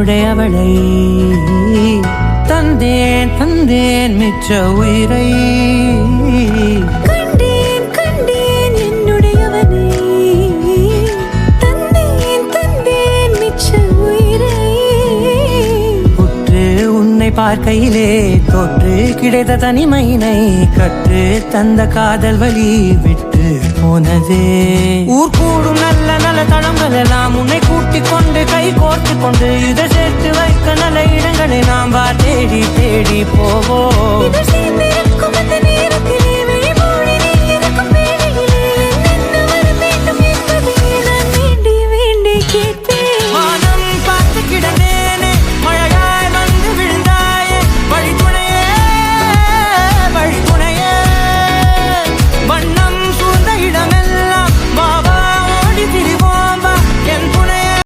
என்னுடையவளை தந்தேன் தந்தேன் மிச்ச உயிரை கண்டேன் கண்டேன் என்னுடையவனை தந்தேன் தந்தேன் மிச்ச உயிரை உற்று உன்னை பார்க்கையிலே தொற்று கிடைத்த தனிமையினை கற்று தந்த காதல் வழி விட்டு போனதே ஊர் கூடும் நல்ல நல்ல தளங்கள் எல்லாம் உன்னை கூட்டிக் கொண்டு கை கோர்த்து கொண்டு இதை சேர்த்து வைக்க நல்ல இடங்களை நாம் தேடி தேடி போவோம்.